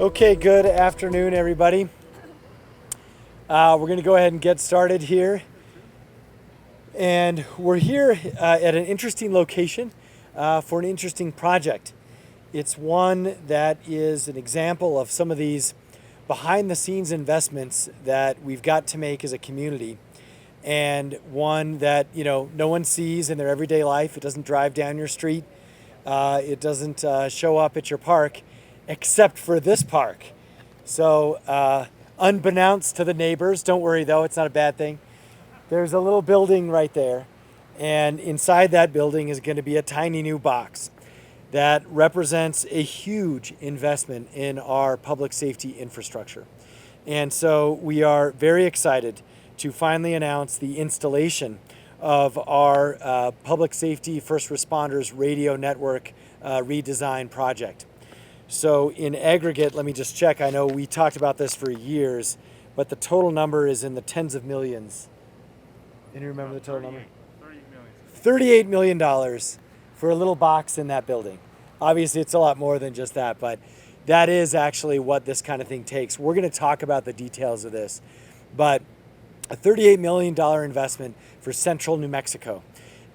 Okay, good afternoon, everybody. We're going to go ahead and get started here. And we're here at an interesting location for an interesting project. It's one that is an example of some of these behind-the-scenes investments that we've got to make as a community, and one that no one sees in their everyday life. It doesn't drive down your street. It doesn't show up at your park, except for this park. So unbeknownst to the neighbors, don't worry though, it's not a bad thing. There's a little building right there, and inside that building is going to be a tiny new box that represents a huge investment in our public safety infrastructure. And so we are very excited to finally announce the installation of our public safety first responders radio network redesign project. So in aggregate, let me just check. I know we talked about this for years, but the total number is in the tens of millions. Any remember the total number? $38 million for a little box in that building. Obviously, it's a lot more than just that, but that is actually what this kind of thing takes. We're going to talk about the details of this, but a $38 million investment for central New Mexico.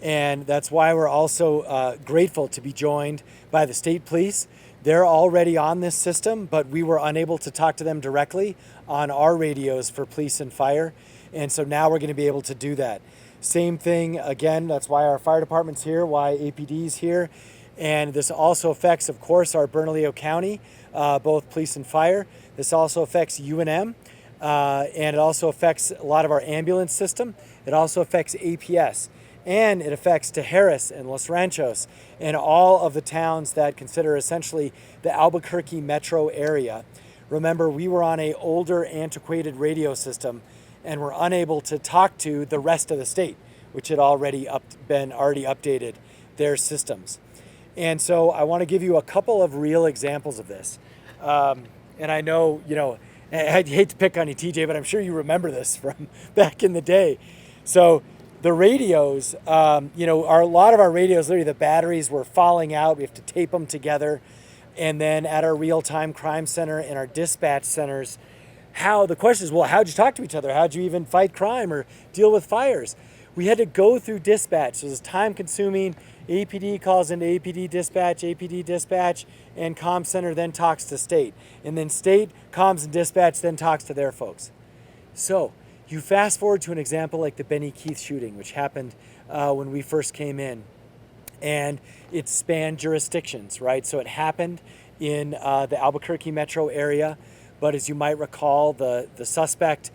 And that's why we're also grateful to be joined by the state police. They're already on this system, but we were unable to talk to them directly on our radios for police and fire. And so now we're going to be able to do that. Same thing, again, that's why our fire department's here, why APD's here. And this also affects, of course, our Bernalillo County, both police and fire. This also affects UNM, and it also affects a lot of our ambulance system. It also affects APS. And it affects Tejeras and Los Ranchos and all of the towns that consider essentially the Albuquerque metro area. Remember, we were on an older, antiquated radio system and were unable to talk to the rest of the state, which had already been updated their systems. And so I want to give you a couple of real examples of this. And I know, I hate to pick on you, TJ, but I'm sure you remember this from back in the day. So the radios, a lot of our radios, literally the batteries were falling out. We have to tape them together. And then at our real-time crime center and our dispatch centers, the question is, well, how'd you talk to each other? How'd you even fight crime or deal with fires? We had to go through dispatch. So it was time-consuming. APD calls into APD dispatch, and comm center then talks to state. And then state, comms and dispatch then talks to their folks. So you fast forward to an example like the Benny Keith shooting, which happened when we first came in. And it spanned jurisdictions, right? So it happened in the Albuquerque metro area. But as you might recall, the suspect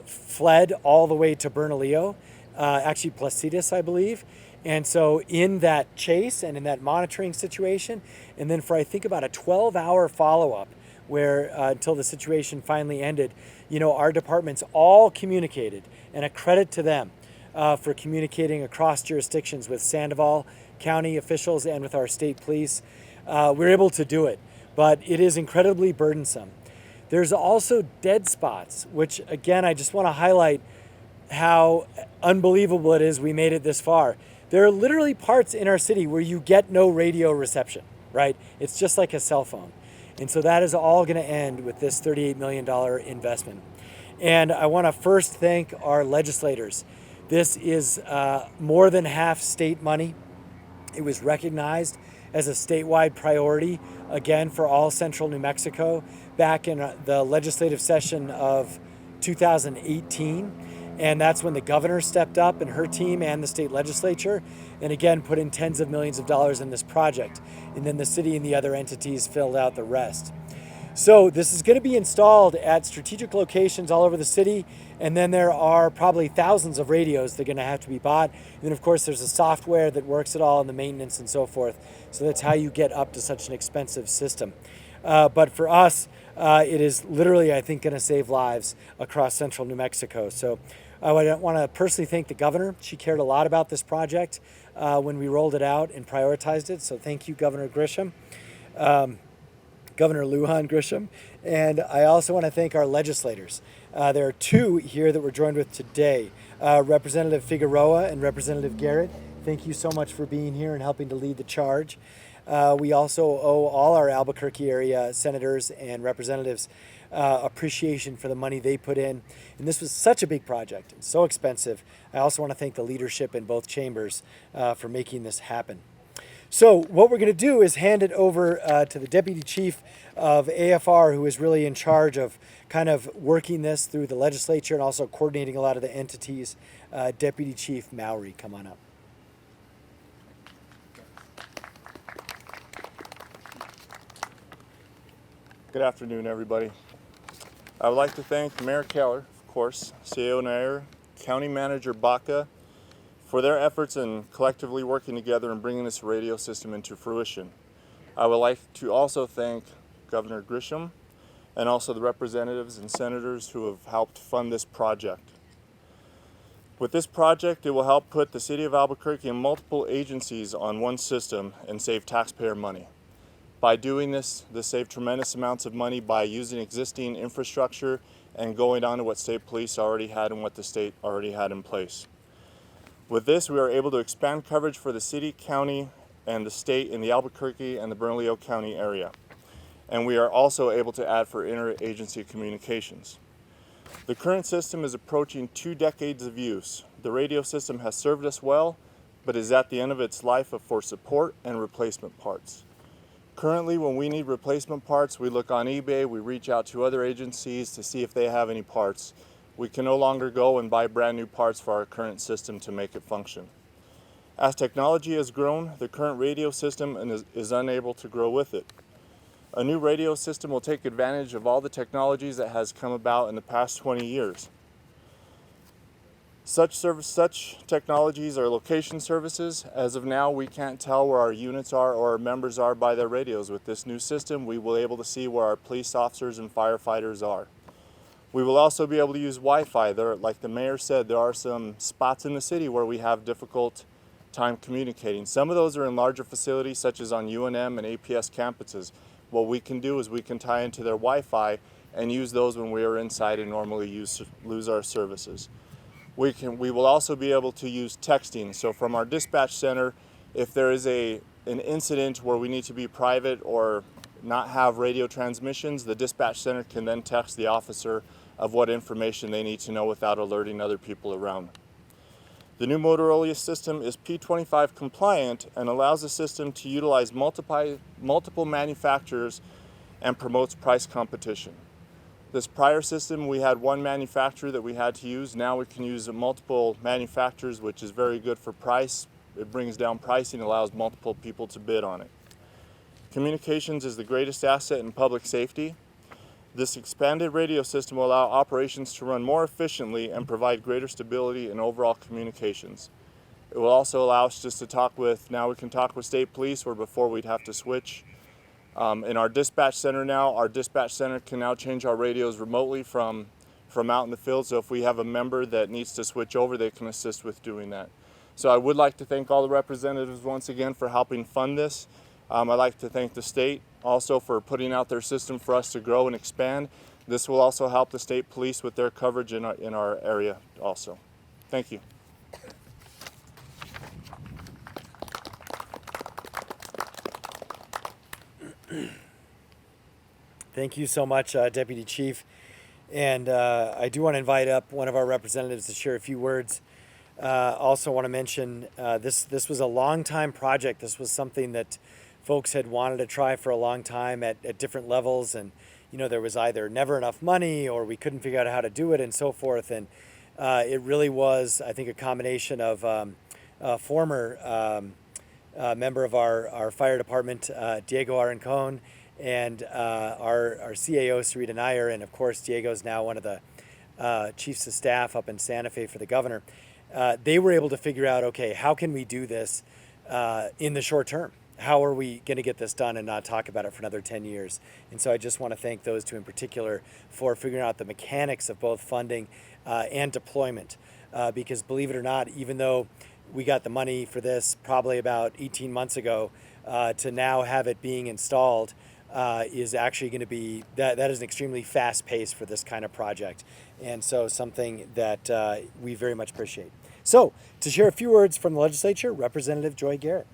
fled all the way to Bernalillo, actually Placitas, I believe. And so in that chase and in that monitoring situation, and then for I think about a 12-hour follow-up where until the situation finally ended, our departments all communicated, and a credit to them for communicating across jurisdictions with Sandoval County officials and with our state police. We're able to do it, but it is incredibly burdensome. There's also dead spots, which again, I just want to highlight how unbelievable it is we made it this far. There are literally parts in our city where you get no radio reception, right? It's just like a cell phone. And so that is all going to end with this $38 million investment. And I want to first thank our legislators. This is more than half state money. It was recognized as a statewide priority, again, for all central New Mexico back in the legislative session of 2018. And that's when the governor stepped up and her team and the state legislature, and again, put in tens of millions of dollars in this project. And then the city and the other entities filled out the rest. So this is going to be installed at strategic locations all over the city. And then there are probably thousands of radios that are going to have to be bought. And then, of course, there's a software that works it all and the maintenance and so forth. So that's how you get up to such an expensive system. But for us, it is literally, I think, going to save lives across central New Mexico. So I want to personally thank the governor. She cared a lot about this project when we rolled it out and prioritized it. So thank you, Governor Grisham, Governor Lujan Grisham. And I also want to thank our legislators. There are two here that we're joined with today, Representative Figueroa and Representative Garrett. thank you so much for being here and helping to lead the charge. We also owe all our Albuquerque area senators and representatives appreciation for the money they put in. And this was such a big project and so expensive. I also want to thank the leadership in both chambers for making this happen. So what we're going to do is hand it over to the Deputy Chief of AFR, who is really in charge of kind of working this through the legislature and also coordinating a lot of the entities. Deputy Chief Mowry, come on up. Good afternoon, everybody. I would like to thank Mayor Keller, of course, CEO Nair, County Manager Baca, for their efforts in collectively working together and bringing this radio system into fruition. I would like to also thank Governor Grisham and also the representatives and senators who have helped fund this project. With this project, it will help put the City of Albuquerque and multiple agencies on one system and save taxpayer money. By doing this saved tremendous amounts of money by using existing infrastructure and going on to what state police already had and what the state already had in place. With this, we are able to expand coverage for the city, county, and the state in the Albuquerque and the Bernalillo County area. And we are also able to add for interagency communications. The current system is approaching 2 decades of use. The radio system has served us well, but is at the end of its life for support and replacement parts. Currently, when we need replacement parts, we look on eBay, we reach out to other agencies to see if they have any parts. We can no longer go and buy brand new parts for our current system to make it function. As technology has grown, the current radio system is unable to grow with it. A new radio system will take advantage of all the technologies that has come about in the past 20 years. Such technologies are location services. As of now, we can't tell where our units are or our members are by their radios. With this new system, we will be able to see where our police officers and firefighters are. We will also be able to use Wi-Fi. Like the mayor said, there are some spots in the city where we have difficult time communicating. Some of those are in larger facilities, such as on UNM and APS campuses. What we can do is we can tie into their Wi-Fi and use those when we are inside and normally lose our services. We will also be able to use texting. So from our dispatch center, if there is an incident where we need to be private or not have radio transmissions, the dispatch center can then text the officer of what information they need to know without alerting other people around. The new Motorola system is P25 compliant and allows the system to utilize multiple manufacturers and promotes price competition. This prior system, we had one manufacturer that we had to use. Now we can use multiple manufacturers, which is very good for price. It brings down pricing, allows multiple people to bid on it. Communications is the greatest asset in public safety. This expanded radio system will allow operations to run more efficiently and provide greater stability in overall communications. It will also allow us just to talk with, now we can talk with state police where before we'd have to switch. In our dispatch center now, our dispatch center can now change our radios remotely from out in the field. So if we have a member that needs to switch over, they can assist with doing that. So I would like to thank all the representatives once again for helping fund this. I'd like to thank the state also for putting out their system for us to grow and expand. This will also help the state police with their coverage in our area also. Thank you. Thank you so much, Deputy Chief. And I do want to invite up one of our representatives to share a few words. Also want to mention this was a long time project. This was something that folks had wanted to try for a long time at different levels, and there was either never enough money or we couldn't figure out how to do it and so forth. And it really was, I think, a combination of a former member of our fire department, Diego Arancon, and our CAO, Sarita Nair, and of course Diego's now one of the chiefs of staff up in Santa Fe for the governor. They were able to figure out, okay, how can we do this in the short term? How are we going to get this done and not talk about it for another 10 years? And so I just want to thank those two in particular for figuring out the mechanics of both funding and deployment. Because believe it or not, even though we got the money for this probably about 18 months ago, to now have it being installed is actually going to be, that is an extremely fast pace for this kind of project. And so something that we very much appreciate. So, to share a few words from the legislature, Representative Joy Garrett.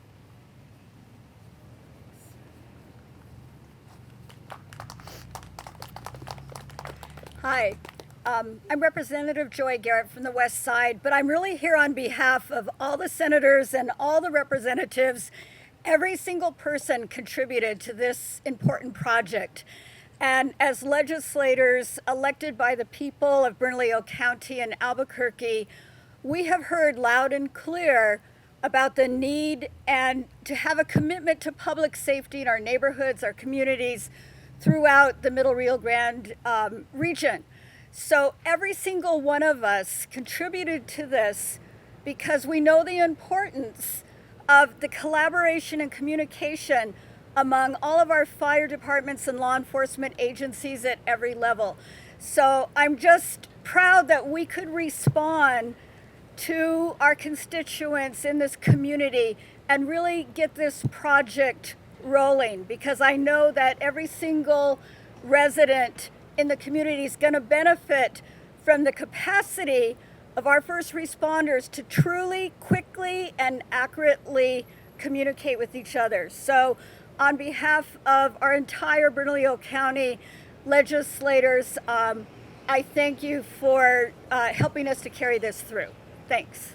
Hi, I'm Representative Joy Garrett from the West Side, but I'm really here on behalf of all the senators and all the representatives. Every single person contributed to this important project. And as legislators elected by the people of Bernalillo County and Albuquerque, we have heard loud and clear about the need and to have a commitment to public safety in our neighborhoods, our communities, throughout the Middle Rio Grande region. So every single one of us contributed to this because we know the importance of the collaboration and communication among all of our fire departments and law enforcement agencies at every level. So I'm just proud that we could respond to our constituents in this community and really get this project rolling, because I know that every single resident in the community is going to benefit from the capacity of our first responders to truly, quickly, and accurately communicate with each other. So on behalf of our entire Bernalillo County legislators, I thank you for helping us to carry this through. Thanks.